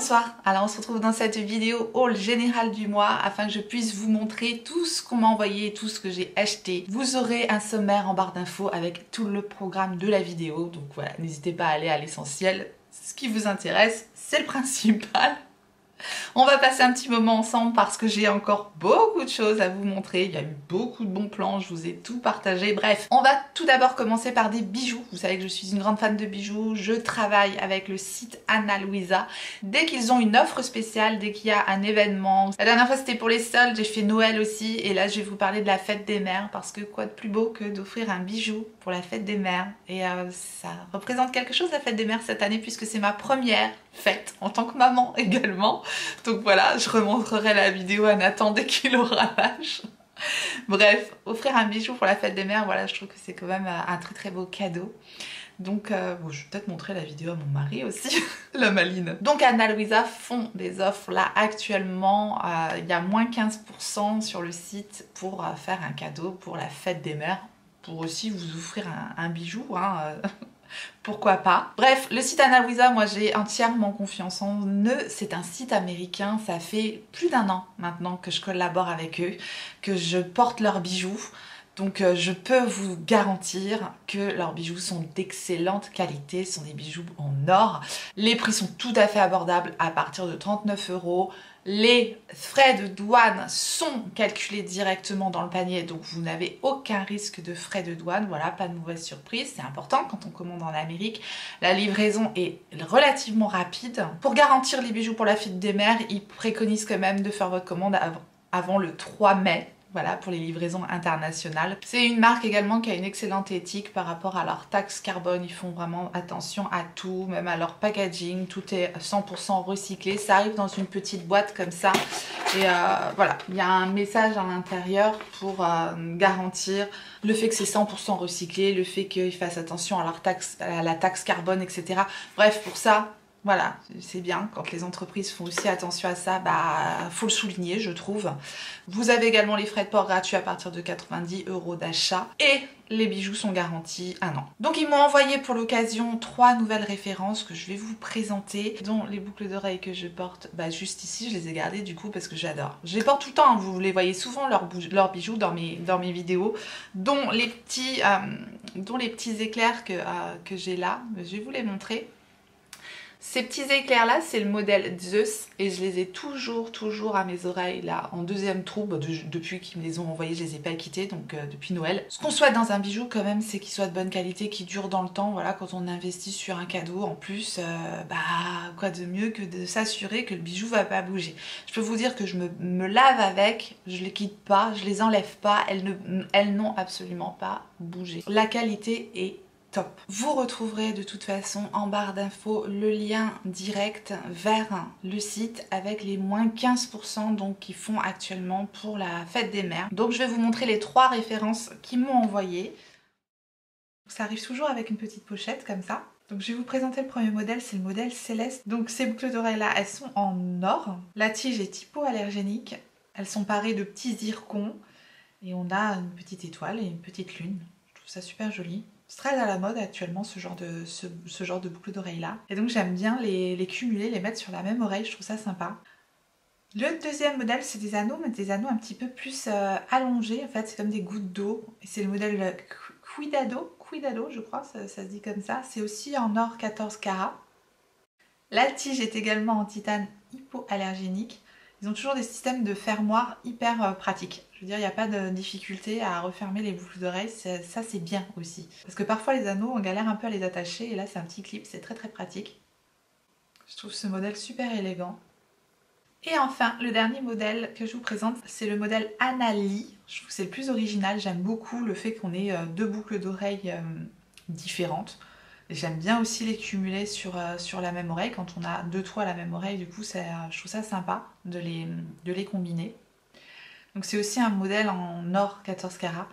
Bonsoir, alors on se retrouve dans cette vidéo haul général du mois afin que je puisse vous montrer tout ce qu'on m'a envoyé, tout ce que j'ai acheté. Vous aurez un sommaire en barre d'infos avec tout le programme de la vidéo, donc voilà, n'hésitez pas à aller à l'essentiel. Ce qui vous intéresse, c'est le principal. On va passer un petit moment ensemble parce que j'ai encore beaucoup de choses à vous montrer. Il y a eu beaucoup de bons plans, je vous ai tout partagé. Bref, on va tout d'abord commencer par des bijoux. Vous savez que je suis une grande fan de bijoux. Je travaille avec le site Ana Luisa. Dès qu'ils ont une offre spéciale, dès qu'il y a un événement. La dernière fois c'était pour les soldes, j'ai fait Noël aussi. Et là je vais vous parler de la fête des mères parce que quoi de plus beau que d'offrir un bijou pour la fête des mères. Et ça représente quelque chose la fête des mères cette année puisque c'est ma première fête en tant que maman également. Donc voilà, je remontrerai la vidéo à Nathan dès qu'il aura l'âge. Bref, offrir un bijou pour la fête des mères, voilà, je trouve que c'est quand même un très très beau cadeau. Donc bon, je vais peut-être montrer la vidéo à mon mari aussi, la maline. Donc Ana Luisa font des offres là actuellement, il y a moins 15% sur le site pour faire un cadeau pour la fête des mères, pour aussi vous offrir un bijou, hein, pourquoi pas. Bref, le site Ana Luisa, moi j'ai entièrement confiance en eux. C'est un site américain, ça fait plus d'1 an maintenant que je collabore avec eux, que je porte leurs bijoux. Donc je peux vous garantir que leurs bijoux sont d'excellente qualité, ce sont des bijoux en or. Les prix sont tout à fait abordables à partir de 39 €. Les frais de douane sont calculés directement dans le panier, donc vous n'avez aucun risque de frais de douane. Voilà, pas de mauvaise surprise, c'est important quand on commande en Amérique. La livraison est relativement rapide. Pour garantir les bijoux pour la fête des mères, ils préconisent quand même de faire votre commande avant le 3 mai. Voilà, pour les livraisons internationales. C'est une marque également qui a une excellente éthique par rapport à leur taxe carbone. Ils font vraiment attention à tout, même à leur packaging. Tout est 100% recyclé. Ça arrive dans une petite boîte comme ça. Et voilà, il y a un message à l'intérieur pour garantir le fait que c'est 100% recyclé, le fait qu'ils fassent attention à la taxe carbone, etc. Bref, pour ça, voilà, c'est bien, quand les entreprises font aussi attention à ça, bah faut le souligner je trouve. Vous avez également les frais de port gratuits à partir de 90 € d'achat et les bijoux sont garantis 1 an. Donc ils m'ont envoyé pour l'occasion 3 nouvelles références que je vais vous présenter, dont les boucles d'oreilles que je porte, bah juste ici je les ai gardées du coup parce que j'adore. Je les porte tout le temps, hein. Vous les voyez souvent leurs bijoux dans mes vidéos, dont les petits éclairs que j'ai là, je vais vous les montrer. Ces petits éclairs là, c'est le modèle Zeus et je les ai toujours à mes oreilles là en deuxième trou. Depuis qu'ils me les ont envoyés, je les ai pas quittés, donc depuis Noël. Ce qu'on souhaite dans un bijou quand même, c'est qu'il soit de bonne qualité, qu'il dure dans le temps. Voilà, quand on investit sur un cadeau, en plus, bah quoi de mieux que de s'assurer que le bijou va pas bouger. Je peux vous dire que je me lave avec, je les quitte pas, je les enlève pas, elles n'ont absolument pas bougé. La qualité est top. Vous retrouverez de toute façon en barre d'infos le lien direct vers le site avec les moins 15% donc qu'ils font actuellement pour la fête des mères. Donc je vais vous montrer les 3 références qu'ils m'ont envoyées. Ça arrive toujours avec une petite pochette comme ça. Donc je vais vous présenter le premier modèle, c'est le modèle Céleste. Donc ces boucles d'oreilles là, elles sont en or. La tige est hypoallergénique. Elles sont parées de petits zircons. Et on a une petite étoile et une petite lune. Je trouve ça super joli. C'est très à la mode actuellement ce genre de boucles d'oreilles là. Et donc j'aime bien les cumuler, les mettre sur la même oreille, je trouve ça sympa. Le deuxième modèle c'est des anneaux, mais des anneaux un petit peu plus allongés. En fait c'est comme des gouttes d'eau. Et c'est le modèle Cuidado je crois, ça se dit comme ça. C'est aussi en or 14 carats. La tige est également en titane hypoallergénique. Ils ont toujours des systèmes de fermoir hyper pratiques. Je veux dire, il n'y a pas de difficulté à refermer les boucles d'oreilles, ça c'est bien aussi. Parce que parfois les anneaux, on galère un peu à les attacher et là c'est un petit clip, c'est très pratique. Je trouve ce modèle super élégant. Et enfin, le dernier modèle que je vous présente, c'est le modèle Anali. Je trouve que c'est le plus original, j'aime beaucoup le fait qu'on ait 2 boucles d'oreilles différentes. J'aime bien aussi les cumuler sur la même oreille. Quand on a 2 toits à la même oreille, du coup, je trouve ça sympa de les combiner. Donc c'est aussi un modèle en or 14 carats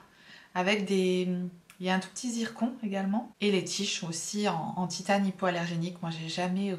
avec des Il y a un tout petit zircon également. Et les tiges sont aussi en titane hypoallergénique. Moi, j'ai jamais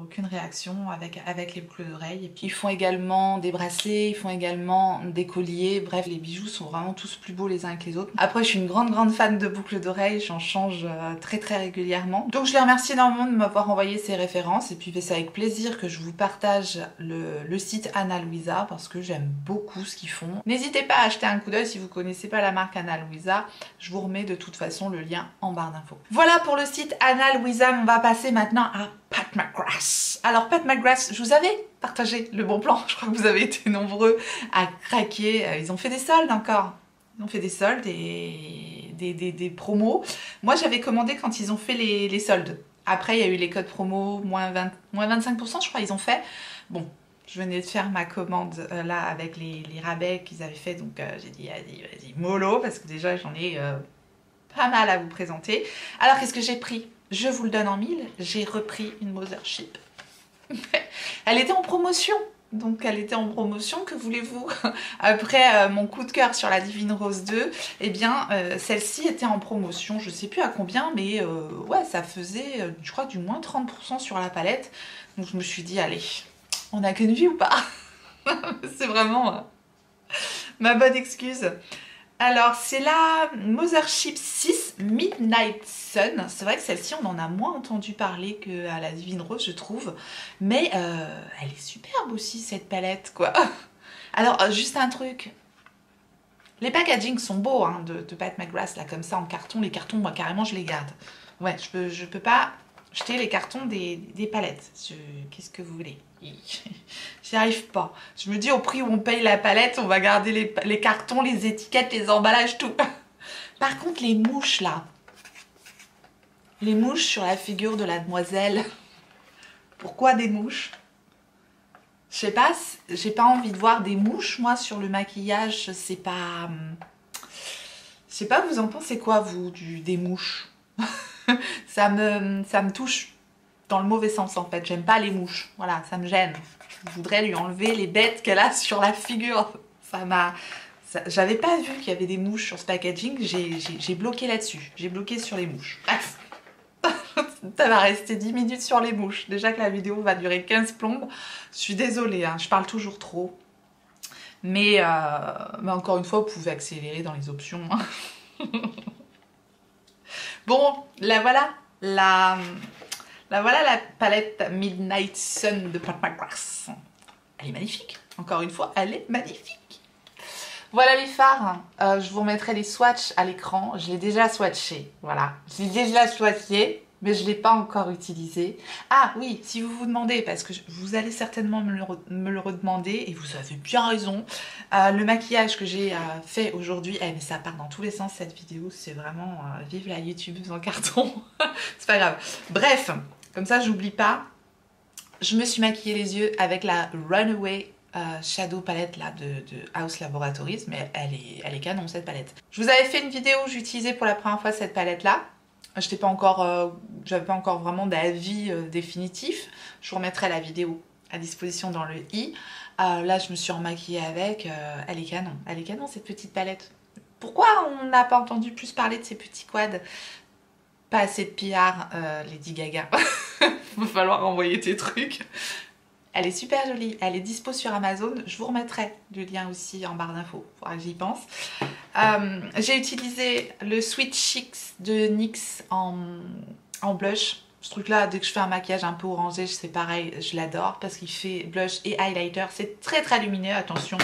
aucune réaction avec les boucles d'oreilles. Et puis, ils font également des bracelets, ils font également des colliers. Bref, les bijoux sont vraiment tous plus beaux les uns que les autres. Après, je suis une grande fan de boucles d'oreilles. J'en change très régulièrement. Donc, je les remercie énormément de m'avoir envoyé ces références. Et puis, c'est avec plaisir que je vous partage le site Ana Luisa parce que j'aime beaucoup ce qu'ils font. N'hésitez pas à acheter un coup d'œil si vous connaissez pas la marque Ana Luisa. Je vous remets de toute façon le lien en barre d'infos. Voilà pour le site Ana Luisa. On va passer maintenant à Pat McGrath. Alors Pat McGrath, je vous avais partagé le bon plan. Je crois que vous avez été nombreux à craquer. Ils ont fait des soldes encore. Ils ont fait des soldes et des promos. Moi j'avais commandé quand ils ont fait les soldes. Après il y a eu les codes promo, moins 25% je crois ils ont fait. Bon, je venais de faire ma commande là avec les rabais qu'ils avaient fait. Donc j'ai dit vas-y mollo parce que déjà j'en ai pas mal à vous présenter. Alors qu'est-ce que j'ai pris? Je vous le donne en mille. J'ai repris une Mothership. Elle était en promotion. Donc elle était en promotion, que voulez-vous? Après mon coup de cœur sur la Divine Rose 2, eh bien celle-ci était en promotion, je sais plus à combien, mais ouais ça faisait je crois du moins 30% sur la palette. Donc je me suis dit allez, on a qu'une vie ou pas? C'est vraiment ma bonne excuse. Alors c'est la Mothership 6 Midnight Sun. C'est vrai que celle-ci on en a moins entendu parler qu'à la Divine Rose je trouve. Mais elle est superbe aussi cette palette quoi. Alors juste un truc. Les packagings sont beaux hein, de Pat McGrath là comme ça en carton. Les cartons moi carrément je les garde. Ouais je peux pas jeter les cartons des palettes. Qu'est-ce que vous voulez? J'y arrive pas. Je me dis au prix où on paye la palette, on va garder les cartons, les étiquettes, les emballages, tout. Par contre, les mouches là. Les mouches sur la figure de la demoiselle. Pourquoi des mouches? Je sais pas, j'ai pas envie de voir des mouches, moi, sur le maquillage. C'est pas... Je sais pas, vous en pensez quoi, vous, des mouches? ça me touche dans le mauvais sens en fait, j'aime pas les mouches, voilà, ça me gêne. Je voudrais lui enlever les bêtes qu'elle a sur la figure. J'avais pas vu qu'il y avait des mouches sur ce packaging, j'ai bloqué là-dessus, j'ai bloqué sur les mouches. Bref, ça va rester 10 minutes sur les mouches, déjà que la vidéo va durer 15 plombes, je suis désolée, hein, je parle toujours trop. Mais encore une fois, vous pouvez accélérer dans les options. Hein. Bon, la voilà la palette Midnight Sun de Pat McGrath. Elle est magnifique. Encore une fois, elle est magnifique. Voilà les fards. Je vous remettrai les swatchs à l'écran. Je l'ai déjà swatché. Voilà. Je l'ai déjà swatché, mais je ne l'ai pas encore utilisé. Ah oui, si vous vous demandez, parce que vous allez certainement me le redemander, et vous avez bien raison, le maquillage que j'ai fait aujourd'hui, mais ça part dans tous les sens cette vidéo, c'est vraiment vive la youtubeuse en carton. C'est pas grave. Bref, comme ça j'oublie pas, je me suis maquillée les yeux avec la Runaway Shadow palette là de House Laboratories, mais elle est canon cette palette. Je vous avais fait une vidéo où j'utilisais pour la première fois cette palette là. J'avais pas encore vraiment d'avis définitif. Je vous remettrai la vidéo à disposition dans le i. Là je me suis remaquillée avec, elle est canon cette petite palette. Pourquoi on n'a pas entendu plus parler de ces petits quads? Pas assez de PR, Lady Gaga. Va falloir envoyer tes trucs. Elle est super jolie, elle est dispo sur Amazon. Je vous remettrai le lien aussi en barre d'infos, faudra que j'y pense. J'ai utilisé le Sweet Cheeks de NYX en blush. Ce truc là, dès que je fais un maquillage un peu orangé, c'est pareil, je l'adore parce qu'il fait blush et highlighter. C'est très lumineux, attention.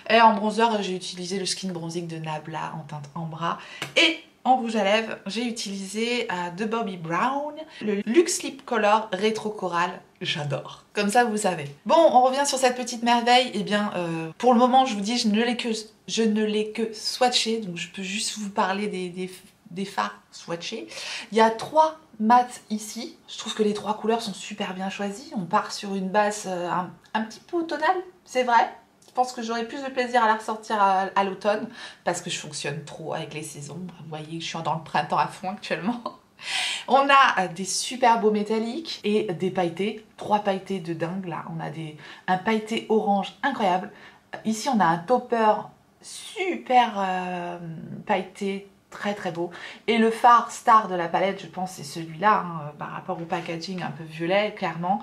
Et en bronzer, j'ai utilisé le Skin Bronzing de Nabla en teinte Ambra. Et en rouge à lèvres, j'ai utilisé de Bobbi Brown le Luxe Lip Color Rétro Coral. J'adore. Comme ça, vous savez. Bon, on revient sur cette petite merveille. Eh bien, pour le moment, je vous dis, je ne l'ai que swatché. Donc, je peux juste vous parler des fards swatchés. Il y a 3 mats ici. Je trouve que les 3 couleurs sont super bien choisies. On part sur une base un petit peu automnale, c'est vrai. Je pense que j'aurai plus de plaisir à la ressortir à l'automne parce que je fonctionne trop avec les saisons. Vous voyez que je suis dans le printemps à fond actuellement. On a des super beaux métalliques et des pailletés, 3 pailletés de dingue là. On a un pailleté orange incroyable. Ici on a un topper super pailleté très très beau. Et le phare star de la palette, je pense, c'est celui-là, hein, par rapport au packaging un peu violet, clairement.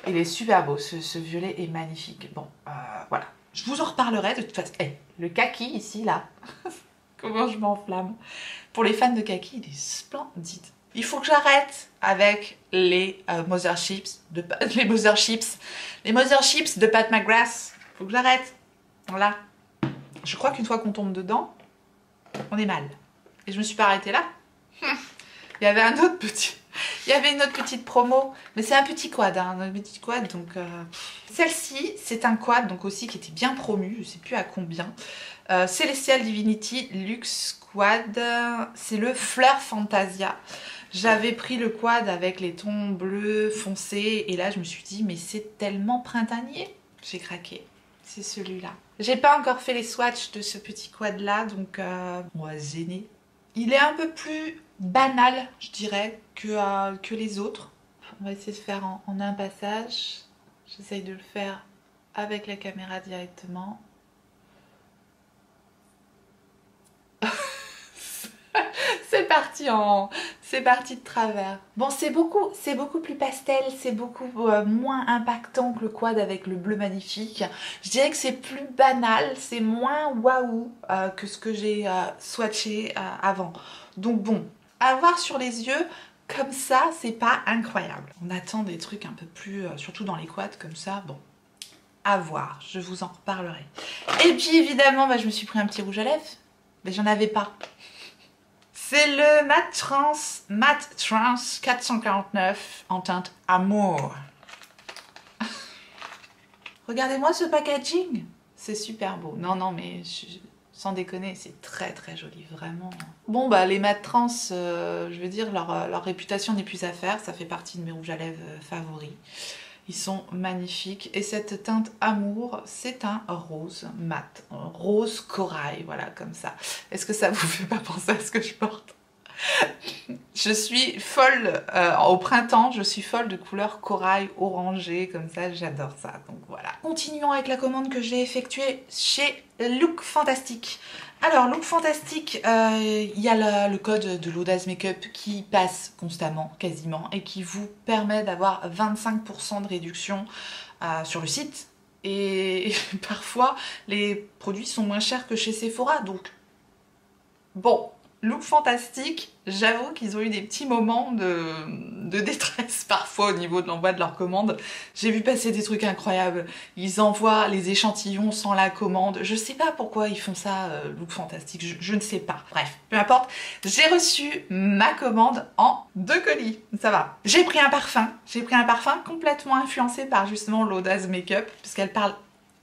Il est super beau, ce violet est magnifique. Bon, voilà. Je vous en reparlerai de toute façon. Hey, le kaki ici, là, comment je m'enflamme. Pour les fans de kaki, il est splendide. Il faut que j'arrête avec les Mother Chips de Pat McGrath. Il faut que j'arrête. Voilà. Je crois qu'une fois qu'on tombe dedans, on est mal. Et je me suis pas arrêtée là. Il y avait une autre petite promo, mais c'est un petit quad, hein, un petit quad. Donc celle-ci, c'est un quad donc aussi qui était bien promu. Je sais plus à combien. Celestial Divinity Luxe Quad. C'est le Fleur Fantasia. J'avais pris le quad avec les tons bleus foncés et là je me suis dit mais c'est tellement printanier. J'ai craqué. C'est celui-là. J'ai pas encore fait les swatchs de ce petit quad là, donc on va zéner. Il est un peu plus banal, je dirais, que les autres. On va essayer de faire en un passage. J'essaye de le faire avec la caméra directement. C'est parti de travers. Bon, c'est beaucoup plus pastel, c'est beaucoup moins impactant que le quad avec le bleu magnifique. Je dirais que c'est plus banal, c'est moins waouh que ce que j'ai swatché avant. Donc bon, à voir sur les yeux, comme ça, c'est pas incroyable. On attend des trucs un peu plus, surtout dans les quads comme ça, bon. À voir, je vous en reparlerai. Et puis évidemment, bah, je me suis pris un petit rouge à lèvres, mais j'en avais pas. C'est le Matte Trans 449 en teinte Amour. Regardez-moi ce packaging. C'est super beau. Non, mais sans déconner, c'est très très joli, vraiment. Bon, bah les Matte Trans, je veux dire, leur réputation n'est plus à faire. Ça fait partie de mes rouges à lèvres favoris. Ils sont magnifiques. Et cette teinte Amour, c'est un rose mat. Un rose corail, voilà, comme ça. Est-ce que ça vous fait pas penser à ce que je porte? Je suis folle, au printemps, je suis folle de couleur corail orangé, comme ça, j'adore ça. Donc voilà. Continuons avec la commande que j'ai effectuée chez Look Fantastic. Alors, Look Fantastic, il y a le code de l'Audace Makeup qui passe constamment, quasiment, et qui vous permet d'avoir 25% de réduction sur le site. Et parfois, les produits sont moins chers que chez Sephora, donc bon. Look Fantastic, j'avoue qu'ils ont eu des petits moments de détresse parfois au niveau de l'envoi de leurs commandes. J'ai vu passer des trucs incroyables. Ils envoient les échantillons sans la commande. Je sais pas pourquoi ils font ça, Look Fantastic, je ne sais pas. Bref, peu importe. J'ai reçu ma commande en 2 colis. Ça va. J'ai pris un parfum complètement influencé par justement l'Audace Makeup, puisqu'elle parle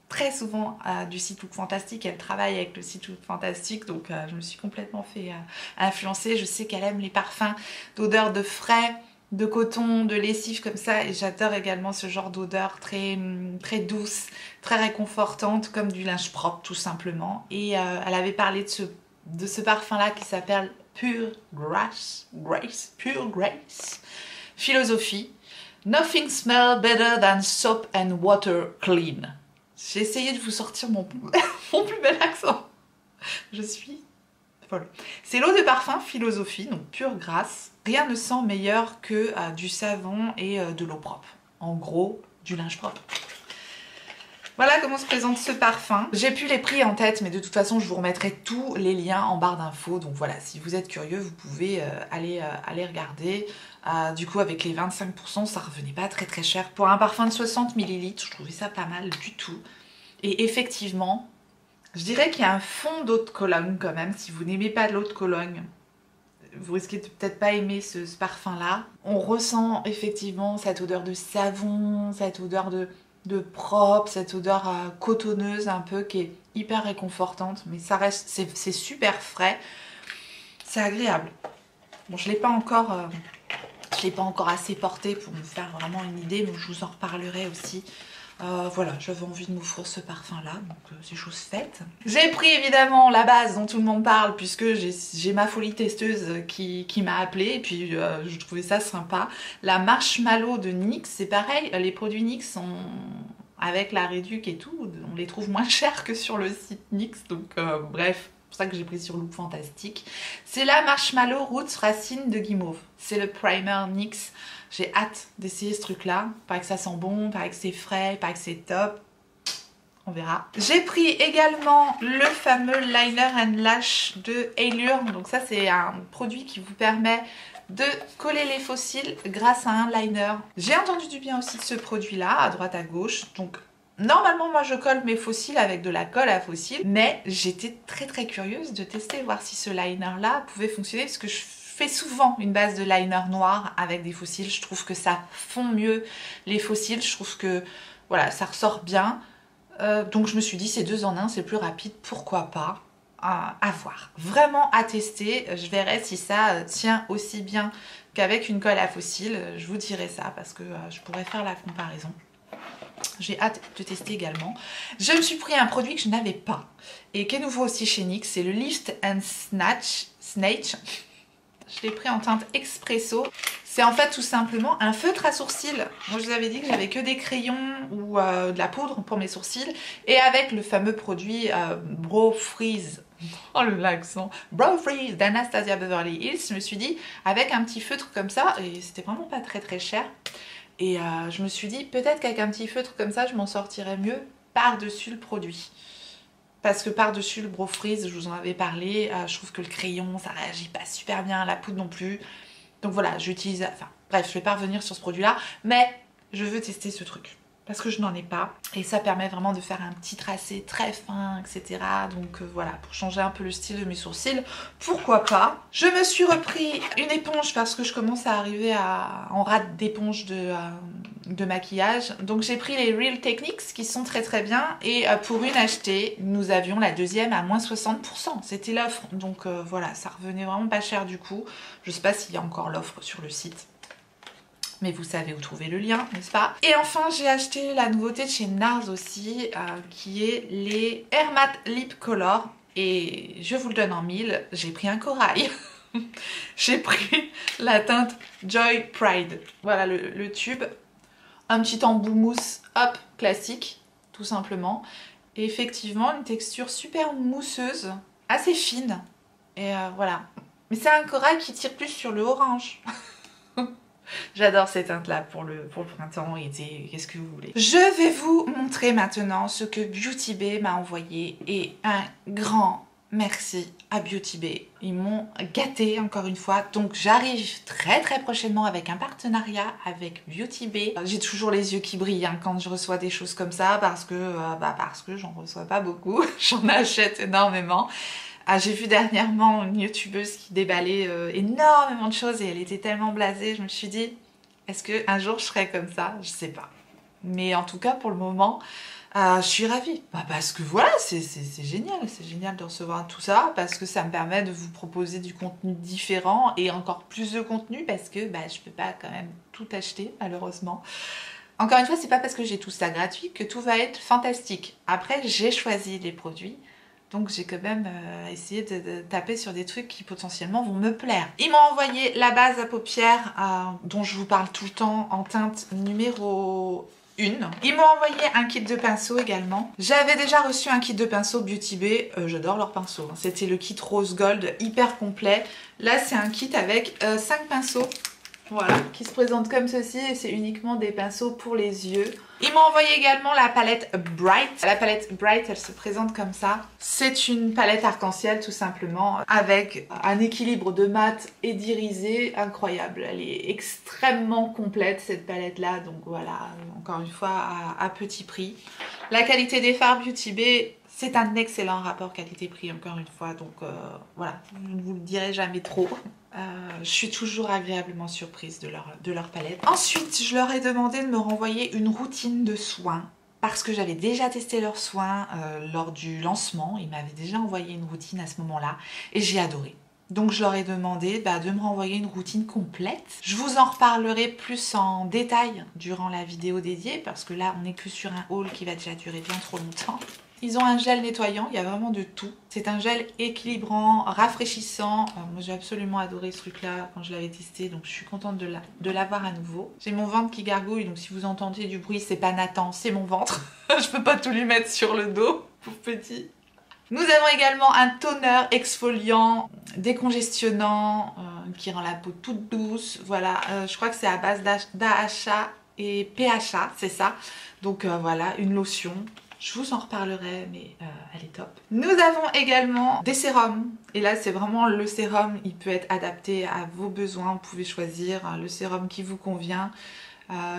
très souvent du site Look Fantastic, elle travaille avec le site Look Fantastic, donc je me suis complètement fait influencer. Je sais qu'elle aime les parfums d'odeur de frais, de coton, de lessive comme ça, et j'adore également ce genre d'odeur très, très douce, très réconfortante, comme du linge propre tout simplement. Et elle avait parlé de ce parfum là qui s'appelle Pure Grace, Philosophie. Nothing smells better than soap and water clean. J'ai essayé de vous sortir mon plus bel accent. Je suis folle. C'est l'eau de parfum Philosophie, donc pure grâce. Rien ne sent meilleur que du savon et de l'eau propre. En gros, du linge propre. Voilà comment se présente ce parfum. J'ai plus les prix en tête, mais de toute façon, je vous remettrai tous les liens en barre d'infos. Donc voilà, si vous êtes curieux, vous pouvez aller regarder. Du coup, avec les 25%, ça revenait pas très très cher. Pour un parfum de 60 ml, je trouvais ça pas mal du tout. Et effectivement, je dirais qu'il y a un fond d'eau de Cologne quand même. Si vous n'aimez pas l'eau de Cologne, vous risquez de peut-être pas aimer ce parfum-là. On ressent effectivement cette odeur de savon, cette odeur de propre, cette odeur cotonneuse un peu qui est hyper réconfortante. Mais ça reste, c'est super frais. C'est agréable. Bon, je l'ai pas encore assez porté pour me faire vraiment une idée, mais je vous en reparlerai aussi. Voilà, j'avais envie de m'offrir ce parfum là, donc c'est chose faite. J'ai pris évidemment la base dont tout le monde parle, puisque j'ai ma folie testeuse qui m'a appelée, et puis je trouvais ça sympa. La Marshmallow de NYX, c'est pareil, les produits NYX sont avec la réduc et tout, on les trouve moins chers que sur le site NYX, donc bref. pour ça que j'ai pris sur Look Fantastique. C'est la Marshmallow Roots Racine de Guimauve. C'est le primer NYX. J'ai hâte d'essayer ce truc-là. Paraît que ça sent bon, paraît que c'est frais, paraît que c'est top. On verra. J'ai pris également le fameux Liner and Lash de Allure. Donc ça, c'est un produit qui vous permet de coller les faux cils grâce à un liner. J'ai entendu du bien aussi de ce produit-là, à droite à gauche. Donc normalement, moi, je colle mes faux cils avec de la colle à faux cils. Mais j'étais très curieuse de tester, voir si ce liner-là pouvait fonctionner. Parce que je fais souvent une base de liner noir avec des faux cils. Je trouve que ça fond mieux les faux cils. Je trouve que voilà, ça ressort bien. Donc je me suis dit c'est 2 en 1, c'est plus rapide, pourquoi pas, à voir. Vraiment à tester, je verrai si ça tient aussi bien qu'avec une colle à faux cils, je vous dirai ça parce que je pourrais faire la comparaison. J'ai hâte de tester également. Je me suis pris un produit que je n'avais pas et qui est nouveau aussi chez NYX, c'est le Lift and Snatch. Je l'ai pris en teinte Espresso. C'est en fait tout simplement un feutre à sourcils. Moi je vous avais dit que j'avais que des crayons ou de la poudre pour mes sourcils. Et avec le fameux produit Brow Freeze. Oh l'accent. Brow Freeze d'Anastasia Beverly Hills. Je me suis dit avec un petit feutre comme ça, et c'était vraiment pas très cher. Et je me suis dit peut-être qu'avec un petit feutre comme ça je m'en sortirais mieux par-dessus le produit. Parce que par-dessus le Brow Freeze, je vous en avais parlé, je trouve que le crayon ça réagit pas super bien, la poudre non plus. Donc voilà, j'utilise, enfin bref, je vais pas revenir sur ce produit-là, mais je veux tester ce truc parce que je n'en ai pas et ça permet vraiment de faire un petit tracé très fin, etc. Donc voilà, pour changer un peu le style de mes sourcils, pourquoi pas. Je me suis repris une éponge parce que je commence à arriver en rate d'éponge de maquillage. Donc j'ai pris les Real Techniques qui sont très bien et pour une achetée, nous avions la deuxième à moins 60%. C'était l'offre, donc voilà, ça revenait vraiment pas cher du coup. Je sais pas s'il y a encore l'offre sur le site. Mais vous savez où trouver le lien, n'est-ce pas? Et enfin, j'ai acheté la nouveauté de chez NARS aussi, qui est les Air Matte Lip Color. Et je vous le donne en mille, j'ai pris un corail. J'ai pris la teinte Joy Pride. Voilà le tube. Un petit embout mousse, hop, classique, tout simplement. Et effectivement, une texture super mousseuse, assez fine. Et voilà. Mais c'est un corail qui tire plus sur le orange. J'adore ces teintes-là pour le printemps, été, qu'est-ce que vous voulez. Je vais vous montrer maintenant ce que Beauty Bay m'a envoyé et un grand merci à Beauty Bay. Ils m'ont gâté encore une fois, donc j'arrive très prochainement avec un partenariat avec Beauty Bay. J'ai toujours les yeux qui brillent hein, quand je reçois des choses comme ça parce que j'en reçois pas beaucoup, j'en achète énormément. J'ai vu dernièrement une youtubeuse qui déballait énormément de choses et elle était tellement blasée, je me suis dit, est-ce qu'un jour je serai comme ça? Je sais pas. Mais en tout cas, pour le moment, je suis ravie. Parce que voilà, c'est génial de recevoir tout ça parce que ça me permet de vous proposer du contenu différent et encore plus de contenu parce que je peux pas quand même tout acheter, malheureusement. Encore une fois, c'est pas parce que j'ai tout ça gratuit que tout va être fantastique. Après, j'ai choisi les produits. Donc j'ai quand même essayé de taper sur des trucs qui potentiellement vont me plaire. Ils m'ont envoyé la base à paupières dont je vous parle tout le temps en teinte numéro 1. Ils m'ont envoyé un kit de pinceaux également. J'avais déjà reçu un kit de pinceaux Beauty Bay. J'adore leurs pinceaux. C'était le kit rose gold hyper complet. Là c'est un kit avec 5 pinceaux. Voilà, qui se présente comme ceci et c'est uniquement des pinceaux pour les yeux. Ils m'ont envoyé également la palette Bright. La palette Bright, elle se présente comme ça. C'est une palette arc-en-ciel tout simplement avec un équilibre de mat et d'irisé incroyable. Elle est extrêmement complète cette palette-là, donc voilà, encore une fois à petit prix. La qualité des fards Beauty Bay, c'est un excellent rapport qualité-prix encore une fois, donc voilà, je ne vous le dirai jamais trop. Je suis toujours agréablement surprise de leur palette. Ensuite, je leur ai demandé de me renvoyer une routine de soins parce que j'avais déjà testé leurs soins lors du lancement. Ils m'avaient déjà envoyé une routine à ce moment-là et j'ai adoré. Donc je leur ai demandé de me renvoyer une routine complète. Je vous en reparlerai plus en détail durant la vidéo dédiée parce que là on n'est que sur un haul qui va déjà durer bien trop longtemps. Ils ont un gel nettoyant, il y a vraiment de tout. C'est un gel équilibrant, rafraîchissant. Moi j'ai absolument adoré ce truc-là quand je l'avais testé, donc je suis contente de l'avoir à nouveau. J'ai mon ventre qui gargouille, donc si vous entendez du bruit, c'est pas Nathan, c'est mon ventre. Je peux pas tout lui mettre sur le dos, pauvre petit. Nous avons également un toner exfoliant, décongestionnant, qui rend la peau toute douce. Voilà, je crois que c'est à base d'AHA et PHA, c'est ça. Donc voilà, une lotion. Je vous en reparlerai, mais elle est top. Nous avons également des sérums. Et là, c'est vraiment le sérum. Il peut être adapté à vos besoins. Vous pouvez choisir le sérum qui vous convient.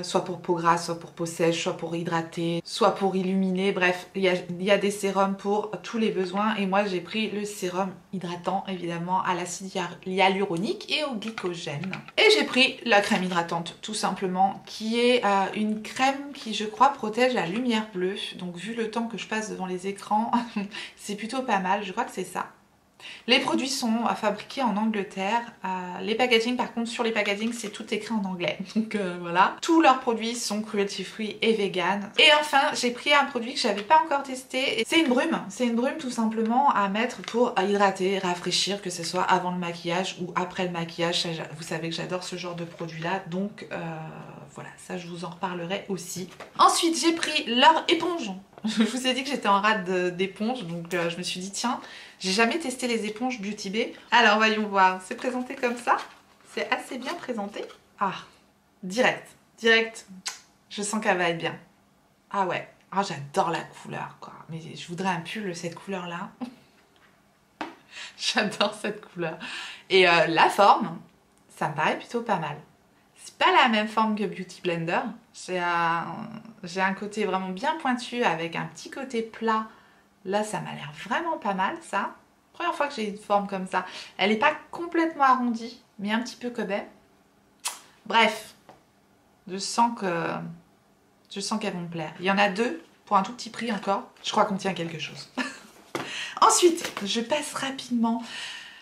Soit pour peau grasse, soit pour peau sèche, soit pour hydrater, soit pour illuminer. Bref, il y a des sérums pour tous les besoins. Et moi, j'ai pris le sérum hydratant, évidemment, à l'acide hyaluronique et au glycogène. Et j'ai pris la crème hydratante, tout simplement, qui est une crème qui, je crois, protège la lumière bleue. Donc, vu le temps que je passe devant les écrans, c'est plutôt pas mal. Je crois que c'est ça. Les produits sont fabriqués en Angleterre. Les packaging, par contre, sur les packaging, c'est tout écrit en anglais. Donc voilà. Tous leurs produits sont cruelty free et vegan. Et enfin, j'ai pris un produit que j'avais pas encore testé. C'est une brume. C'est une brume tout simplement à mettre pour hydrater, rafraîchir, que ce soit avant le maquillage ou après le maquillage. Vous savez que j'adore ce genre de produit-là. Donc voilà, ça je vous en reparlerai aussi. Ensuite, j'ai pris leur éponge. Je vous ai dit que j'étais en rade d'éponge, donc je me suis dit tiens, j'ai jamais testé les éponges Beauty Bay. Alors voyons voir, c'est présenté comme ça. C'est assez bien présenté. Ah, direct, je sens qu'elle va être bien. Ah ouais, ah, j'adore la couleur quoi. Mais je voudrais un pull cette couleur là. J'adore cette couleur. Et la forme, ça me paraît plutôt pas mal. C'est pas la même forme que Beauty Blender. J'ai un côté vraiment bien pointu avec un petit côté plat. Là, ça m'a l'air vraiment pas mal, ça. Première fois que j'ai une forme comme ça. Elle n'est pas complètement arrondie, mais un petit peu quand même. Bref, je sens qu'elles vont me plaire. Il y en a deux pour un tout petit prix encore. Je crois qu'on tient quelque chose. Ensuite, je passe rapidement.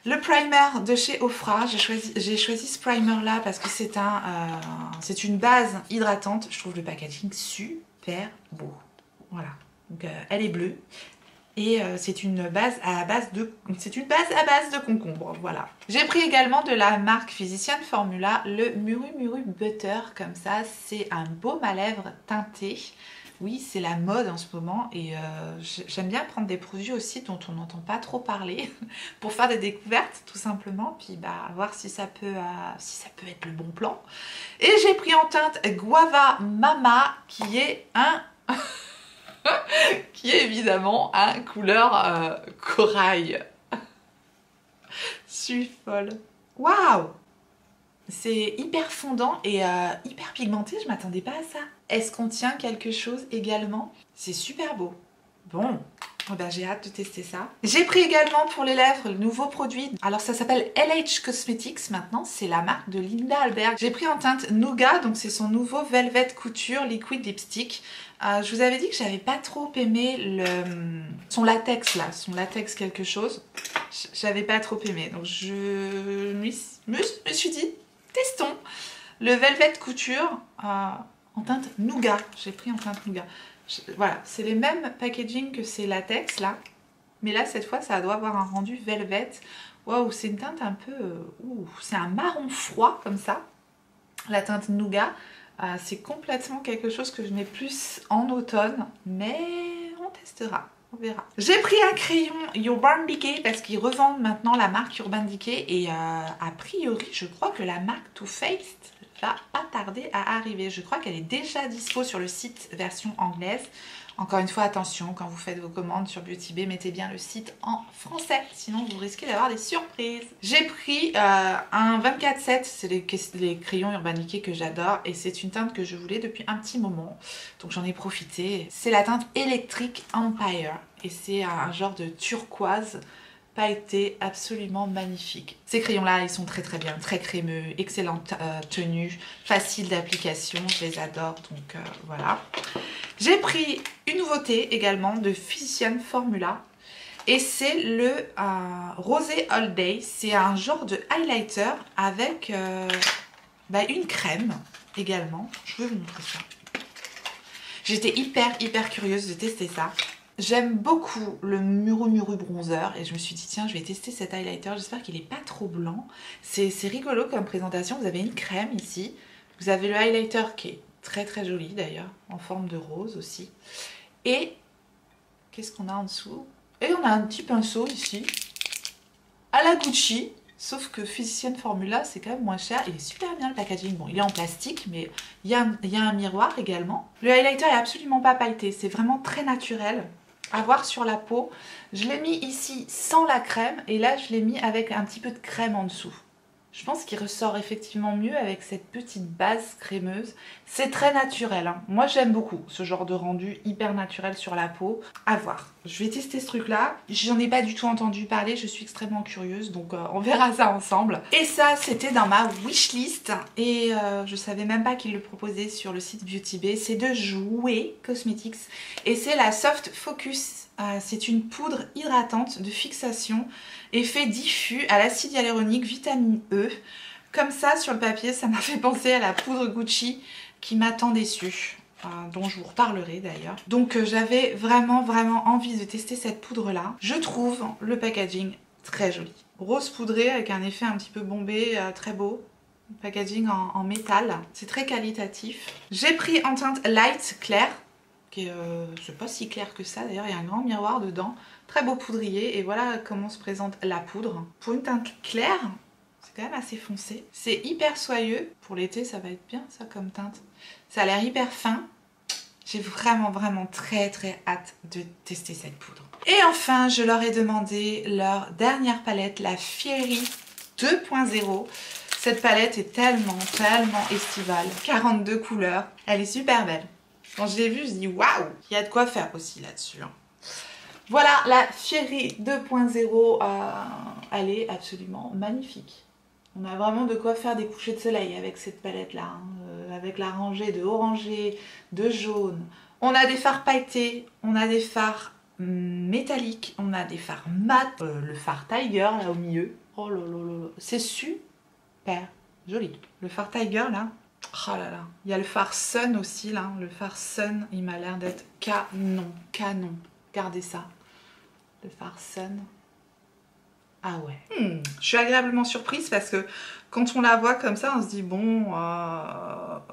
Le primer de chez Ofra, j'ai choisi ce primer là parce que c'est une base hydratante. Je trouve le packaging super beau. Voilà, donc elle est bleue et c'est une base à base de concombre. Voilà. J'ai pris également de la marque Physician Formula le Muru Muru Butter comme ça. C'est un baume à lèvres teinté. Oui, c'est la mode en ce moment et j'aime bien prendre des produits aussi dont on n'entend pas trop parler pour faire des découvertes tout simplement, puis voir si ça peut être le bon plan. Et j'ai pris en teinte Guava Mama qui est qui est évidemment un couleur corail. Je suis folle. Waouh! C'est hyper fondant et hyper pigmenté, je m'attendais pas à ça. Est-ce qu'on tient quelque chose également? C'est super beau. Bon, j'ai hâte de tester ça. J'ai pris également pour les lèvres le nouveau produit. Alors ça s'appelle LH Cosmetics maintenant, c'est la marque de Linda Albert. J'ai pris en teinte Nougat, donc c'est son nouveau Velvet Couture Liquid Lipstick. Je vous avais dit que j'avais pas trop aimé son latex là, son latex quelque chose. J'avais pas trop aimé, donc je me suis dit, testons le Velvet Couture en teinte Nougat. J'ai pris en teinte Nougat. Voilà, c'est les mêmes packaging que ces latex là. Mais là, cette fois, ça doit avoir un rendu velvet. Waouh, c'est une teinte un peu... c'est un marron froid comme ça. La teinte Nougat. C'est complètement quelque chose que je mets plus en automne. Mais on testera. On verra. J'ai pris un crayon Urban Decay parce qu'ils revendent maintenant la marque Urban Decay et a priori je crois que la marque Too Faced va pas tarder à arriver. Je crois qu'elle est déjà dispo sur le site version anglaise. Encore une fois attention quand vous faites vos commandes sur Beauty Bay, mettez bien le site en français sinon vous risquez d'avoir des surprises. J'ai pris un 24-7, c'est les crayons Urban Decay que j'adore et c'est une teinte que je voulais depuis un petit moment donc j'en ai profité. C'est la teinte Electric Empire et c'est un genre de turquoise pailleté absolument magnifique. Ces crayons là ils sont très bien, très crémeux, excellente tenue, facile d'application, je les adore donc voilà. J'ai pris une nouveauté également de Physician Formula et c'est le Rosé All Day. C'est un genre de highlighter avec une crème également. Je vais vous montrer ça. J'étais hyper curieuse de tester ça. J'aime beaucoup le Muru Muru Bronzer et je me suis dit tiens je vais tester cet highlighter, j'espère qu'il n'est pas trop blanc. C'est rigolo comme présentation, vous avez une crème ici, vous avez le highlighter qui est très joli d'ailleurs, en forme de rose aussi. Et qu'est-ce qu'on a en dessous? Et on a un petit pinceau ici, à la Gucci. Sauf que Physician Formula, c'est quand même moins cher. Il est super bien le packaging. Bon, il est en plastique, mais il y a un miroir également. Le highlighter est absolument pas pailleté. C'est vraiment très naturel à voir sur la peau. Je l'ai mis ici sans la crème. Et là, je l'ai mis avec un petit peu de crème en dessous. Je pense qu'il ressort effectivement mieux avec cette petite base crémeuse. C'est très naturel, hein. Moi, j'aime beaucoup ce genre de rendu hyper naturel sur la peau. À voir. Je vais tester ce truc-là. J'en ai pas du tout entendu parler. Je suis extrêmement curieuse. Donc, on verra ça ensemble. Et ça, c'était dans ma wishlist. Et je savais même pas qu'ils le proposaient sur le site Beauty Bay. C'est de Jouer Cosmetics. Et c'est la Soft Focus. C'est une poudre hydratante de fixation, effet diffus à l'acide hyaluronique, vitamine E. Comme ça, sur le papier, ça m'a fait penser à la poudre Gucci qui m'a tant déçue, dont je vous reparlerai d'ailleurs. Donc j'avais vraiment envie de tester cette poudre-là. Je trouve le packaging très joli. Rose poudré avec un effet un petit peu bombé, très beau. Packaging en métal, c'est très qualitatif. J'ai pris en teinte light claire. C'est pas si clair que ça, d'ailleurs il y a un grand miroir dedans, très beau poudrier, et voilà comment se présente la poudre. Pour une teinte claire, c'est quand même assez foncé, c'est hyper soyeux, pour l'été ça va être bien ça comme teinte, ça a l'air hyper fin. J'ai vraiment très hâte de tester cette poudre. Et enfin je leur ai demandé leur dernière palette, la Fiery 2.0. Cette palette est tellement estivale, 42 couleurs, elle est super belle. Quand je l'ai vue, je dis waouh, il y a de quoi faire aussi là-dessus. Voilà, la Fiery 2.0, elle est absolument magnifique. On a vraiment de quoi faire des couchers de soleil avec cette palette-là, hein, avec la rangée de orangé, de jaune. On a des fards pailletés, on a des fards métalliques, on a des fards mat, le fard Tiger là au milieu. Oh là là là là, c'est super joli. Le fard Tiger là. Oh là là, il y a le fard Sun aussi là, le fard Sun, il m'a l'air d'être canon, regardez ça, le fard Sun, ah ouais. Je suis agréablement surprise parce que quand on la voit comme ça, on se dit bon,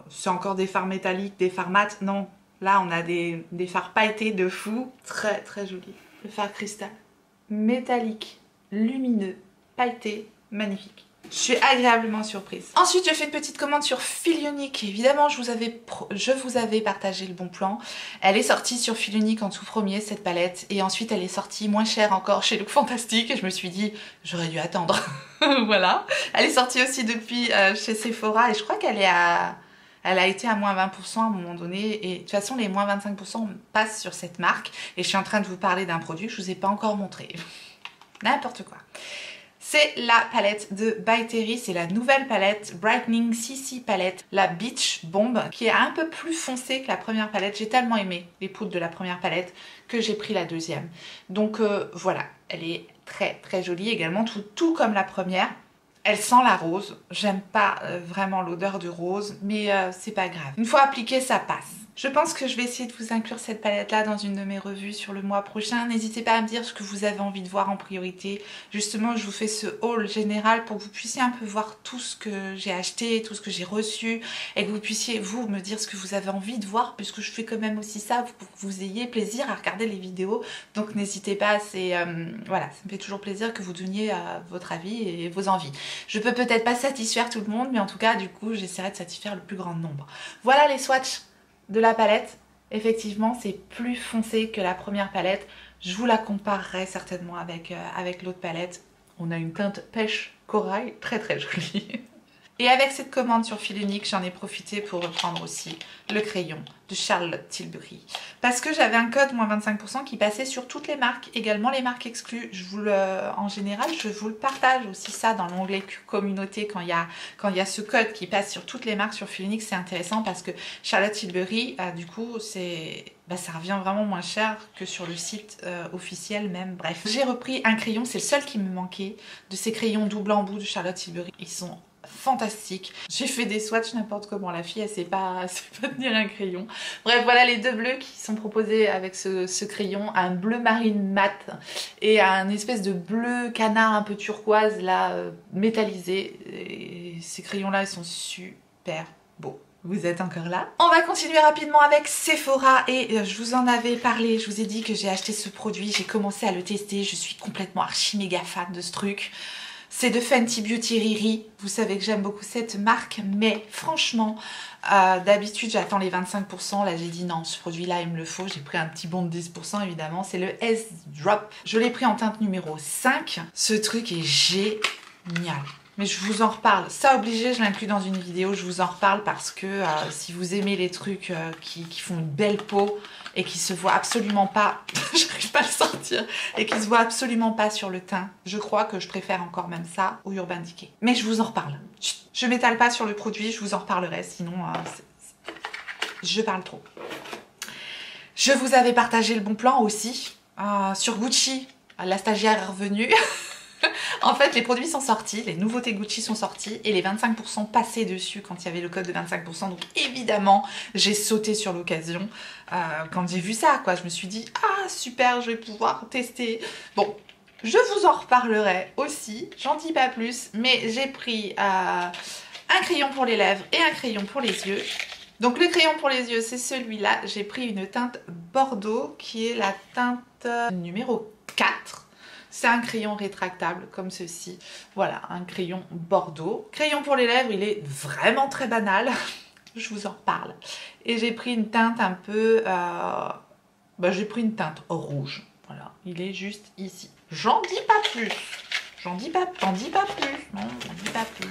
c'est encore des fards métalliques, des fards mat, non, là on a des fards pailletés de fou, très joli, le fard cristal, métallique, lumineux, pailleté, magnifique. Je suis agréablement surprise. Ensuite, j'ai fait une petite commande sur Fil Unique. Évidemment, je vous avais partagé le bon plan. Elle est sortie sur Fil Unique en tout premier, cette palette. Et ensuite, elle est sortie moins chère encore chez Look Fantastic. Et je me suis dit, j'aurais dû attendre. Voilà. Elle est sortie aussi depuis chez Sephora. Et je crois qu'elle est elle a été à moins 20% à un moment donné. Et de toute façon, les moins 25% passent sur cette marque. Et je suis en train de vous parler d'un produit que je ne vous ai pas encore montré. N'importe quoi. C'est la palette de By Terry, c'est la nouvelle palette Brightening CC Palette, la Beach Bomb, qui est un peu plus foncée que la première palette. J'ai tellement aimé les poudres de la première palette que j'ai pris la deuxième. Donc voilà, elle est très jolie également, tout comme la première. Elle sent la rose, j'aime pas vraiment l'odeur de rose, mais c'est pas grave. Une fois appliquée, ça passe. Je pense que je vais essayer de vous inclure cette palette-là dans une de mes revues sur le mois prochain. N'hésitez pas à me dire ce que vous avez envie de voir en priorité. Justement, je vous fais ce haul général pour que vous puissiez un peu voir tout ce que j'ai acheté, tout ce que j'ai reçu, et que vous puissiez, vous, me dire ce que vous avez envie de voir, puisque je fais quand même aussi ça pour que vous ayez plaisir à regarder les vidéos. Donc n'hésitez pas, voilà, ça me fait toujours plaisir que vous donniez votre avis et vos envies. Je peux peut-être pas satisfaire tout le monde, mais en tout cas, du coup, j'essaierai de satisfaire le plus grand nombre. Voilà les swatchs de la palette. Effectivement, c'est plus foncé que la première palette. Je vous la comparerai certainement avec l'autre palette. On a une teinte pêche corail très jolie. Et avec cette commande sur Fil Unique, j'en ai profité pour reprendre aussi le crayon de Charlotte Tilbury. Parce que j'avais un code moins 25% qui passait sur toutes les marques, également les marques exclues. En général, je vous le partage aussi ça dans l'onglet communauté quand il y a ce code qui passe sur toutes les marques sur Fil Unique. C'est intéressant parce que Charlotte Tilbury, du coup, ça revient vraiment moins cher que sur le site officiel même. Bref, j'ai repris un crayon, c'est le seul qui me manquait, de ces crayons double embout de Charlotte Tilbury. Ils sont fantastique. J'ai fait des swatchs n'importe comment, la fille elle sait pas tenir un crayon. Bref, voilà les deux bleus qui sont proposés avec ce crayon, un bleu marine mat et un espèce de bleu canard un peu turquoise là, métallisé. Et ces crayons là ils sont super beaux. Vous êtes encore là? On va continuer rapidement avec Sephora et je vous en avais parlé, je vous ai dit que j'ai acheté ce produit, j'ai commencé à le tester, je suis complètement archi méga fan de ce truc. C'est de Fenty Beauty Riri, vous savez que j'aime beaucoup cette marque, mais franchement, d'habitude j'attends les 25%, là j'ai dit non, ce produit là il me le faut, j'ai pris un petit bon de 10% évidemment, c'est le S-Drop. Je l'ai pris en teinte numéro 5, ce truc est génial. Mais je vous en reparle, ça obligé, je l'inclus dans une vidéo, je vous en reparle parce que si vous aimez les trucs qui font une belle peau et qui se voient absolument pas, j'arrive pas à le sortir, et qui se voient absolument pas sur le teint, je crois que je préfère encore même ça au Urban Decay. Mais je vous en reparle. Je m'étale pas sur le produit, je vous en reparlerai, sinon je parle trop. Je vous avais partagé le bon plan aussi sur Gucci, la stagiaire est revenue. En fait, les produits sont sortis, les nouveautés Gucci sont sortis et les 25% passaient dessus quand il y avait le code de 25%. Donc évidemment, j'ai sauté sur l'occasion quand j'ai vu ça, quoi. Je me suis dit, ah super, je vais pouvoir tester. Bon, je vous en reparlerai aussi, j'en dis pas plus, mais j'ai pris un crayon pour les lèvres et un crayon pour les yeux. Donc le crayon pour les yeux, c'est celui-là. J'ai pris une teinte Bordeaux qui est la teinte numéro 4. C'est un crayon rétractable comme ceci. Voilà, un crayon Bordeaux. Crayon pour les lèvres, il est vraiment très banal. Je vous en reparle. Et j'ai pris une teinte un peu... j'ai pris une teinte rouge. Voilà, il est juste ici. J'en dis pas plus. J'en dis pas plus. Non, j'en dis pas plus.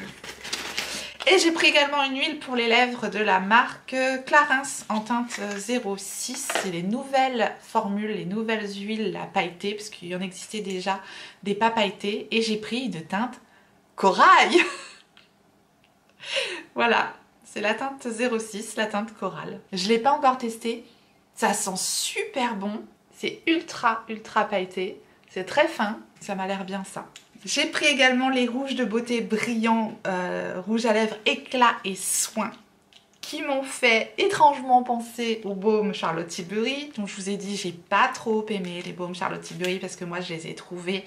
Et j'ai pris également une huile pour les lèvres de la marque Clarins en teinte 06. C'est les nouvelles formules, les nouvelles huiles à pailleter, parce qu'il y en existait déjà des pas pailletés. Et j'ai pris une teinte corail. Voilà, c'est la teinte 06, la teinte corail. Je ne l'ai pas encore testée. Ça sent super bon. C'est ultra pailleté. C'est très fin. Ça m'a l'air bien ça. J'ai pris également les rouges de beauté brillants, rouge à lèvres éclat et soin, qui m'ont fait étrangement penser au baume Charlotte Tilbury. Donc je vous ai dit, j'ai pas trop aimé les baumes Charlotte Tilbury parce que moi je les ai trouvés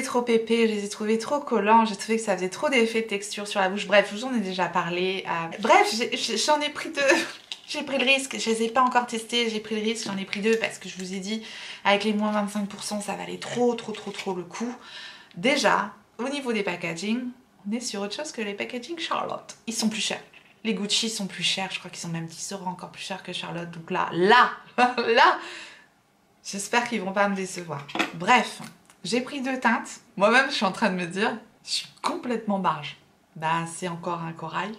trop épais, je les ai trouvés trop collants, j'ai trouvé que ça faisait trop d'effet de texture sur la bouche. Bref, je vous en ai déjà parlé. Bref, j'en ai pris deux. J'ai pris le risque, je les ai pas encore testés, j'ai pris le risque, j'en ai pris deux parce que je vous ai dit, avec les moins 25%, ça valait trop le coup. Déjà, au niveau des packaging, on est sur autre chose que les packaging Charlotte. Ils sont plus chers. Les Gucci sont plus chers, je crois qu'ils sont même 10 € encore plus chers que Charlotte. Donc là, j'espère qu'ils vont pas me décevoir. Bref, j'ai pris deux teintes. Moi-même, je suis en train de me dire, je suis complètement barge. Bah, c'est encore un corail.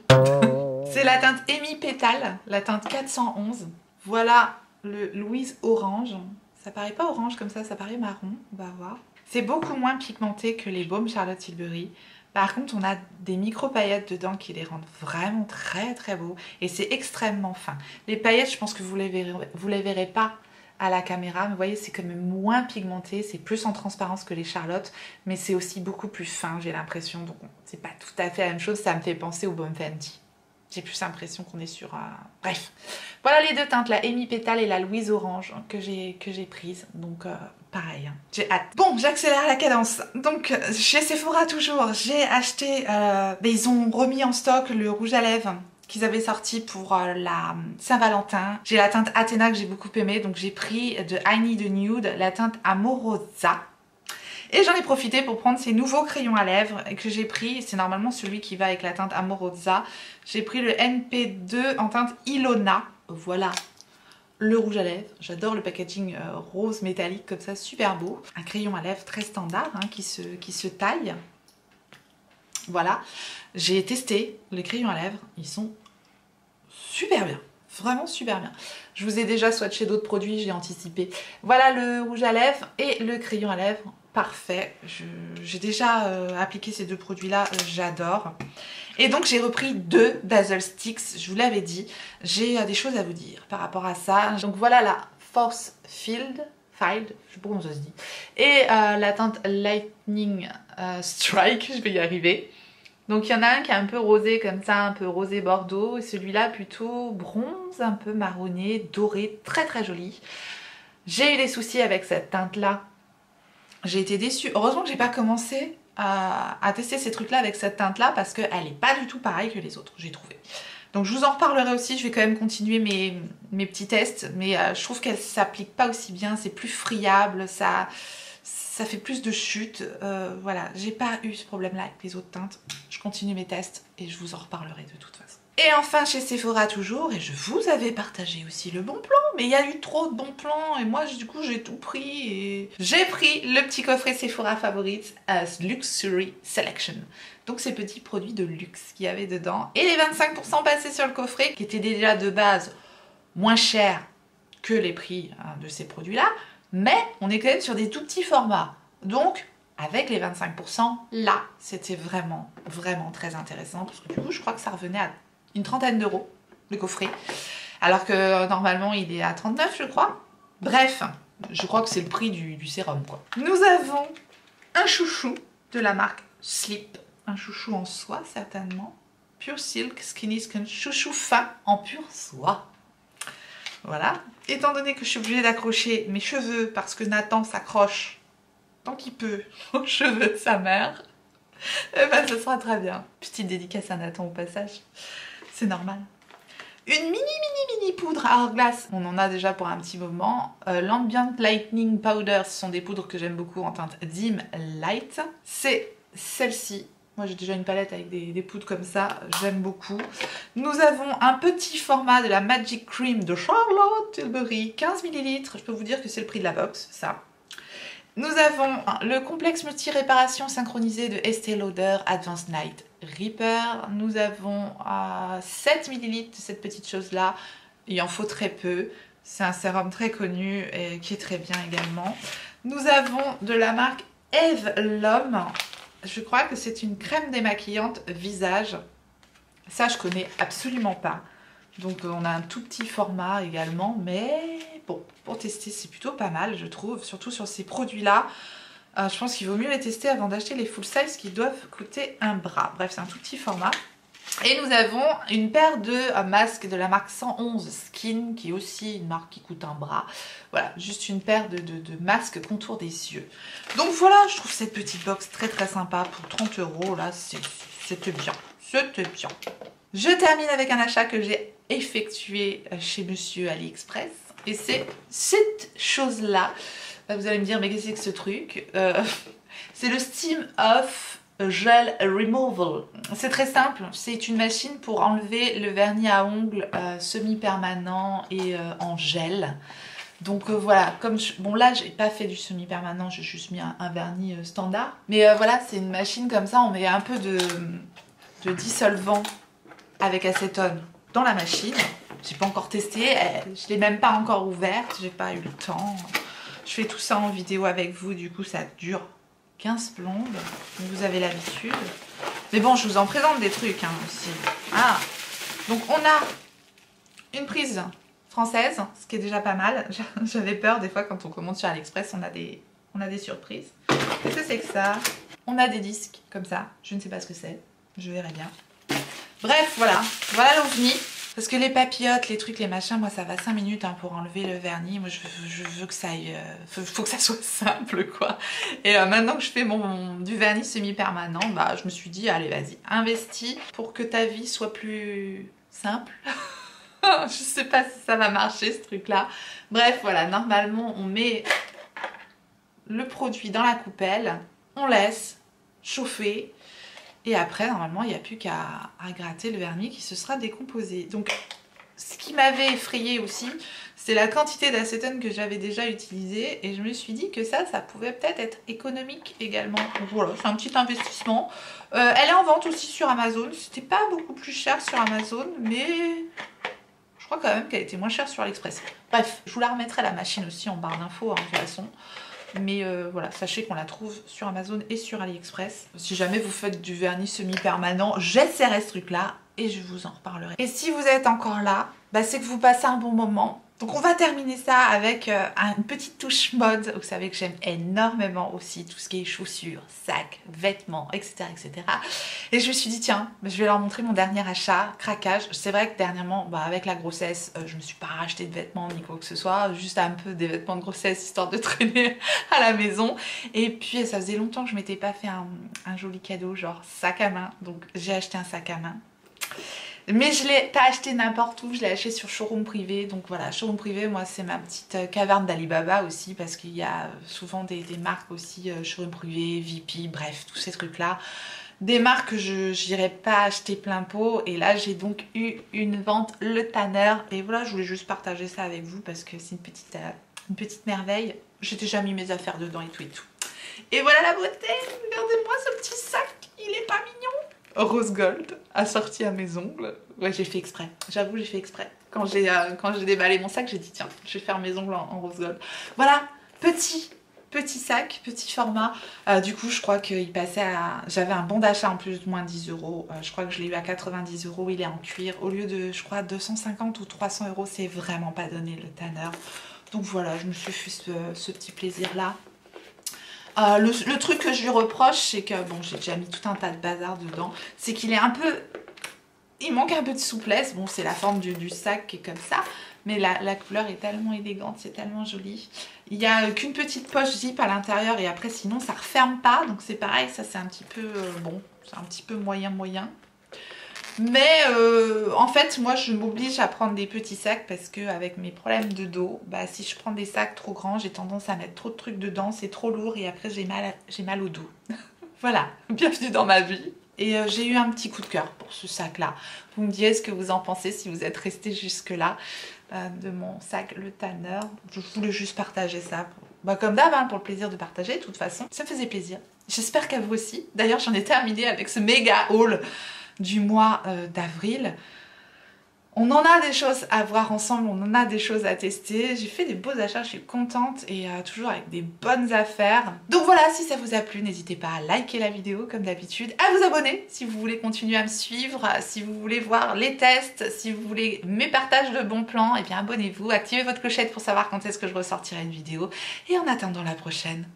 C'est la teinte Amy Pétale, la teinte 411. Voilà le Louise Orange. Ça paraît pas orange comme ça paraît marron. On va voir. C'est beaucoup moins pigmenté que les baumes Charlotte Tilbury. Par contre, on a des micro-paillettes dedans qui les rendent vraiment très beaux. Et c'est extrêmement fin. Les paillettes, je pense que vous les verrez pas à la caméra. Mais vous voyez, c'est quand même moins pigmenté. C'est plus en transparence que les Charlotte. Mais c'est aussi beaucoup plus fin, j'ai l'impression. Donc, c'est pas tout à fait la même chose. Ça me fait penser aux baumes Fenty. J'ai plus l'impression qu'on est sur... Bref. Voilà les deux teintes, la Amy Pétale et la Louise Orange que j'ai prises. Donc, pareil. Hein. J'ai hâte. Bon, j'accélère la cadence. Donc, chez Sephora toujours, j'ai acheté... ils ont remis en stock le rouge à lèvres qu'ils avaient sorti pour la Saint-Valentin. J'ai la teinte Athena que j'ai beaucoup aimée. Donc, j'ai pris de I Need a Nude la teinte Amorosa. Et j'en ai profité pour prendre ces nouveaux crayons à lèvres que j'ai pris. C'est normalement celui qui va avec la teinte Amorosa. J'ai pris le NP2 en teinte Ilona. Voilà le rouge à lèvres. J'adore le packaging rose métallique comme ça, super beau. Un crayon à lèvres très standard hein, qui se taille. Voilà. J'ai testé les crayons à lèvres. Ils sont super bien. Vraiment super bien. Je vous ai déjà swatché d'autres produits, j'ai anticipé. Voilà le rouge à lèvres et le crayon à lèvres. Parfait. J'ai déjà appliqué ces deux produits-là. J'adore. Et donc, j'ai repris deux Dazzle Sticks. Je vous l'avais dit. J'ai des choses à vous dire par rapport à ça. Donc, voilà la Force Field. Je sais pas comment ça se dit. Et la teinte Lightning Strike. Je vais y arriver. Donc il y en a un qui est un peu rosé comme ça, un peu rosé bordeaux, et celui-là plutôt bronze, un peu marronné, doré, très joli. J'ai eu des soucis avec cette teinte-là. J'ai été déçue. Heureusement que j'ai pas commencé à tester ces trucs-là avec cette teinte-là parce qu'elle n'est pas du tout pareille que les autres, j'ai trouvé. Donc je vous en reparlerai aussi, je vais quand même continuer mes petits tests, mais je trouve qu'elle s'applique pas aussi bien, c'est plus friable, ça fait plus de chute. Voilà, j'ai pas eu ce problème-là avec les autres teintes. Je continue mes tests et je vous en reparlerai de toute façon. Et enfin chez Sephora toujours, et je vous avais partagé aussi le bon plan, mais il y a eu trop de bons plans et moi du coup j'ai tout pris et j'ai pris le petit coffret Sephora Favorites as Luxury Selection. Donc ces petits produits de luxe qu'il y avait dedans et les 25% passés sur le coffret qui étaient déjà de base moins chers que les prix de ces produits-là, mais on est quand même sur des tout petits formats. Donc avec les 25%, là, c'était vraiment, vraiment très intéressant parce que du coup je crois que ça revenait à une trentaine d'euros, le coffret, alors que normalement il est à 39 je crois. Bref, je crois que c'est le prix du sérum quoi. Nous avons un chouchou de la marque Sleep, un chouchou en soie certainement, Pure Silk Skinny Skin, chouchou fin en pure soie. Voilà, étant donné que je suis obligée d'accrocher mes cheveux parce que Nathan s'accroche tant qu'il peut aux cheveux de sa mère, et ben ce sera très bien. Petite dédicace à Nathan au passage. C'est normal. Une mini poudre à Hourglass. On en a déjà pour un petit moment. L'Ambient Lightning Powder, ce sont des poudres que j'aime beaucoup en teinte Dim Light. C'est celle-ci. Moi j'ai déjà une palette avec des poudres comme ça, j'aime beaucoup. Nous avons un petit format de la Magic Cream de Charlotte Tilbury, 15 ml. Je peux vous dire que c'est le prix de la box, ça. Nous avons le complexe multi-réparation synchronisé de Estée Lauder Advanced Night Repair. Nous avons 7 ml de cette petite chose-là. Il en faut très peu. C'est un sérum très connu et qui est très bien également. Nous avons de la marque Eve L'Homme. Je crois que c'est une crème démaquillante visage. Ça, je connais absolument pas. Donc on a un tout petit format également, mais bon, pour tester c'est plutôt pas mal je trouve, surtout sur ces produits-là. Je pense qu'il vaut mieux les tester avant d'acheter les full size qui doivent coûter un bras. Bref, c'est un tout petit format. Et nous avons une paire de masques de la marque 111 Skin, qui est aussi une marque qui coûte un bras. Voilà, juste une paire de masques contour des yeux. Donc voilà, je trouve cette petite box très très sympa pour 30 €. Là, c'était bien. C'était bien. Je termine avec un achat que j'ai effectué chez Monsieur AliExpress. Et c'est cette chose-là. Vous allez me dire, mais qu'est-ce que c'est que ce truc c'est le Steam Off Gel Removal. C'est très simple. C'est une machine pour enlever le vernis à ongles semi-permanent et en gel. Donc voilà, comme bon là j'ai pas fait du semi-permanent, j'ai juste mis un vernis standard. Mais voilà, c'est une machine comme ça, on met un peu de dissolvant avec acétone dans la machine. J'ai pas encore testé, je l'ai même pas encore ouverte, j'ai pas eu le temps. Je fais tout ça en vidéo avec vous, du coup ça dure 15 plombes, vous avez l'habitude. Mais bon, je vous en présente des trucs hein, aussi. Ah. Donc on a une prise française, ce qui est déjà pas mal. J'avais peur des fois quand on commande sur AliExpress, on a des surprises. Qu'est-ce que c'est que ça? On a des disques comme ça, je ne sais pas ce que c'est, je verrai bien. Bref, voilà l'OVNI. Parce que les papillotes, les trucs, les machins, moi ça va 5 minutes hein, pour enlever le vernis. Moi je veux que ça aille, faut que ça soit simple quoi. Et maintenant que je fais du vernis semi-permanent, bah je me suis dit allez vas-y, investis pour que ta vie soit plus simple. Je sais pas si ça va marcher ce truc là. Bref voilà, normalement on met le produit dans la coupelle, on laisse chauffer. Et après, normalement, il n'y a plus qu'à gratter le vernis qui se sera décomposé. Donc, ce qui m'avait effrayé aussi, c'est la quantité d'acétone que j'avais déjà utilisée. Et je me suis dit que ça pouvait peut-être être économique également. Donc voilà, c'est un petit investissement. Elle est en vente aussi sur Amazon. C'était pas beaucoup plus cher sur Amazon, mais je crois quand même qu'elle était moins chère sur AliExpress. Bref, je vous la remettrai la machine aussi en barre d'infos, hein, de toute façon. Mais voilà, sachez qu'on la trouve sur Amazon et sur AliExpress. Si jamais vous faites du vernis semi-permanent, j'essaierai ce truc-là et je vous en reparlerai. Et si vous êtes encore là, bah c'est que vous passez un bon moment. Donc on va terminer ça avec une petite touche mode. Vous savez que j'aime énormément aussi tout ce qui est chaussures, sacs, vêtements, etc. etc. Et je me suis dit tiens, je vais leur montrer mon dernier achat, craquage. C'est vrai que dernièrement, bah, avec la grossesse, je me suis pas racheté de vêtements ni quoi que ce soit. Juste un peu des vêtements de grossesse histoire de traîner à la maison. Et puis ça faisait longtemps que je m'étais pas fait un joli cadeau genre sac à main. Donc j'ai acheté un sac à main. Mais je l'ai pas acheté n'importe où, je l'ai acheté sur Showroom Privé. Donc voilà, Showroom Privé, moi c'est ma petite caverne d'Alibaba aussi, parce qu'il y a souvent des marques aussi, Showroom Privé, VP, bref, tous ces trucs-là. Des marques que je n'irais pas acheter plein pot. Et là j'ai donc eu une vente Le Tanner. Et voilà, je voulais juste partager ça avec vous parce que c'est une petite merveille. J'ai déjà mis mes affaires dedans et tout et tout. Et voilà la beauté, regardez-moi ce petit sac, il est pas mignon. Rose gold, assorti à mes ongles. Ouais, j'ai fait exprès, j'avoue j'ai fait exprès. Quand j'ai déballé mon sac, j'ai dit tiens, je vais faire mes ongles en rose gold. Voilà, petit sac, petit format. Du coup, je crois qu'il passait à... J'avais un bon d'achat en plus de moins 10 €. Je crois que je l'ai eu à 90 €. Il est en cuir. Au lieu de, je crois, 250 ou 300 €, c'est vraiment pas donné Le Tanner. Donc voilà, je me suis fait ce petit plaisir-là. Le truc que je lui reproche, c'est que, bon, j'ai déjà mis tout un tas de bazar dedans, c'est qu'il est un peu... Il manque un peu de souplesse. Bon, c'est la forme du sac qui est comme ça, mais la couleur est tellement élégante, c'est tellement joli. Il n'y a qu'une petite poche zip à l'intérieur et après, sinon, ça ne referme pas. Donc c'est pareil, ça c'est un petit peu, bon, c'est un petit peu moyen. Mais en fait, moi, je m'oblige à prendre des petits sacs parce que avec mes problèmes de dos, bah, si je prends des sacs trop grands, j'ai tendance à mettre trop de trucs dedans, c'est trop lourd et après, j'ai mal au dos. Voilà, bienvenue dans ma vie. Et j'ai eu un petit coup de cœur pour ce sac-là. Vous me direz ce que vous en pensez si vous êtes resté jusque-là de mon sac Le Tanner. Je voulais juste partager ça. Bah, comme d'hab, hein, pour le plaisir de partager, de toute façon. Ça me faisait plaisir. J'espère qu'à vous aussi. D'ailleurs, j'en ai terminé avec ce méga haul du mois d'avril. On en a des choses à voir ensemble, on en a des choses à tester. J'ai fait des beaux achats, je suis contente et toujours avec des bonnes affaires. Donc voilà, si ça vous a plu, n'hésitez pas à liker la vidéo comme d'habitude, à vous abonner si vous voulez continuer à me suivre, si vous voulez voir les tests, si vous voulez mes partages de bons plans, et bien abonnez-vous, activez votre clochette pour savoir quand est-ce que je ressortirai une vidéo. Et en attendant la prochaine,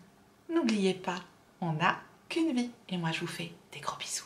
n'oubliez pas, on n'a qu'une vie. Et moi je vous fais des gros bisous.